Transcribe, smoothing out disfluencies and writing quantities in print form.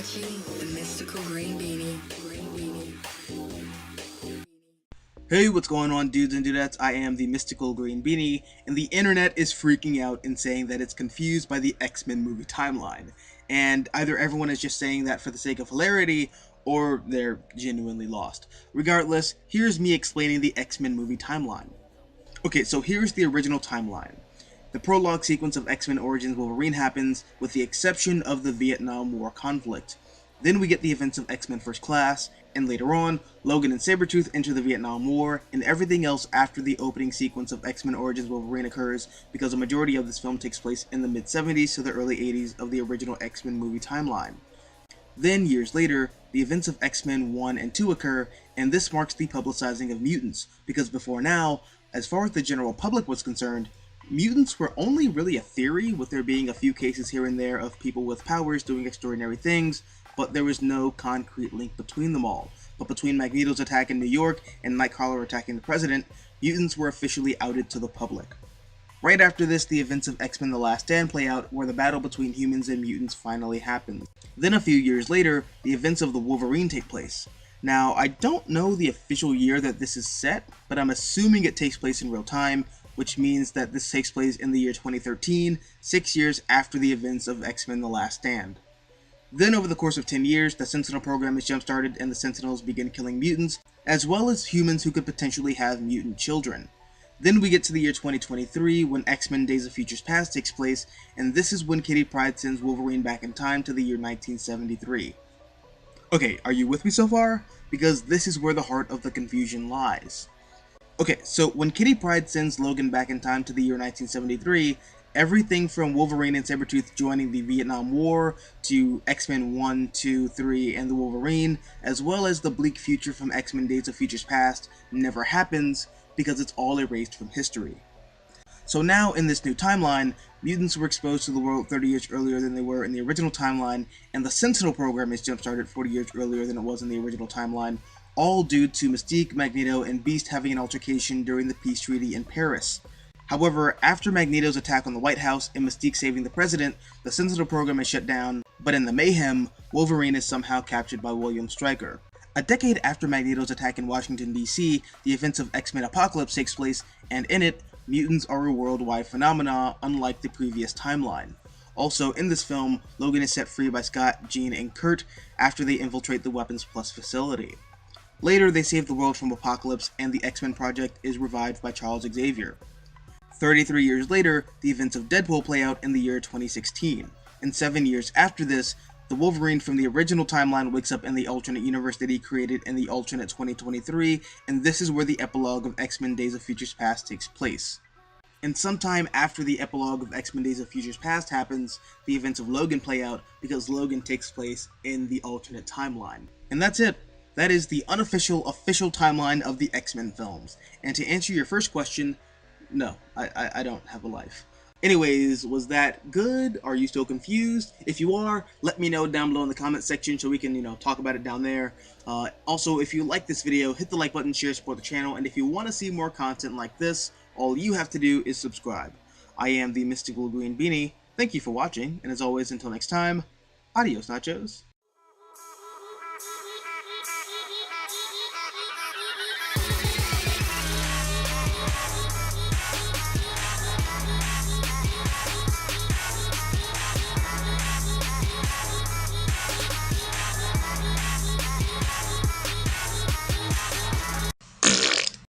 watching the Mystical Green Beanie. Hey, what's going on, dudes and dudettes? I am the Mystical Green Beanie, and the internet is freaking out and saying that it's confused by the X-Men movie timeline. And either everyone is just saying that for the sake of hilarity, or they're genuinely lost. Regardless, here's me explaining the X-Men movie timeline. Okay, so here's the original timeline. The prologue sequence of X-Men Origins Wolverine happens, with the exception of the Vietnam War conflict. Then we get the events of X-Men First Class, and later on, Logan and Sabretooth enter the Vietnam War, and everything else after the opening sequence of X-Men Origins Wolverine occurs, because a majority of this film takes place in the mid-70s to the early 80s of the original X-Men movie timeline. Then, years later, the events of X-Men 1 and 2 occur, and this marks the publicizing of mutants, because before now, as far as the general public was concerned, mutants were only really a theory, with there being a few cases here and there of people with powers doing extraordinary things, but there was no concrete link between them all. But between Magneto's attack in New York and Nightcrawler attacking the president, mutants were officially outed to the public. Right after this, the events of X-Men The Last Stand play out, where the battle between humans and mutants finally happens. Then a few years later, the events of the Wolverine take place. Now, I don't know the official year that this is set, but I'm assuming it takes place in real time, which means that this takes place in the year 2013, 6 years after the events of X-Men The Last Stand. Then over the course of 10 years, the Sentinel program is jump-started and the Sentinels begin killing mutants, as well as humans who could potentially have mutant children. Then we get to the year 2023, when X-Men Days of Futures Past takes place, and this is when Kitty Pryde sends Wolverine back in time to the year 1973. Okay, are you with me so far? Because this is where the heart of the confusion lies. Okay, so when Kitty Pryde sends Logan back in time to the year 1973, everything from Wolverine and Sabretooth joining the Vietnam War, to X-Men 1, 2, 3, and the Wolverine, as well as the bleak future from X-Men Days of Futures Past, never happens, because it's all erased from history. So now, in this new timeline, mutants were exposed to the world 30 years earlier than they were in the original timeline, and the Sentinel program is jump-started 40 years earlier than it was in the original timeline, all due to Mystique, Magneto, and Beast having an altercation during the peace treaty in Paris. However, after Magneto's attack on the White House and Mystique saving the president, the Sentinel program is shut down, but in the mayhem, Wolverine is somehow captured by William Stryker. A decade after Magneto's attack in Washington, D.C., the events of X-Men Apocalypse takes place, and in it, mutants are a worldwide phenomena, unlike the previous timeline. Also, in this film, Logan is set free by Scott, Jean, and Kurt after they infiltrate the Weapons Plus facility. Later, they save the world from Apocalypse, and the X-Men project is revived by Charles Xavier. 33 years later, the events of Deadpool play out in the year 2016, and 7 years after this, the Wolverine from the original timeline wakes up in the alternate universe that he created in the alternate 2023, and this is where the epilogue of X-Men Days of Futures Past takes place. And sometime after the epilogue of X-Men Days of Futures Past happens, the events of Logan play out, because Logan takes place in the alternate timeline. And that's it. That is the unofficial, official timeline of the X-Men films. And to answer your first question, no, I don't have a life. Anyways, was that good? Are you still confused? If you are, let me know down below in the comment section so we can, talk about it down there. Also, if you like this video, hit the like button, share, support the channel, and if you want to see more content like this, all you have to do is subscribe. I am the Mystical Green Beanie. Thank you for watching, and as always, until next time, adios nachos.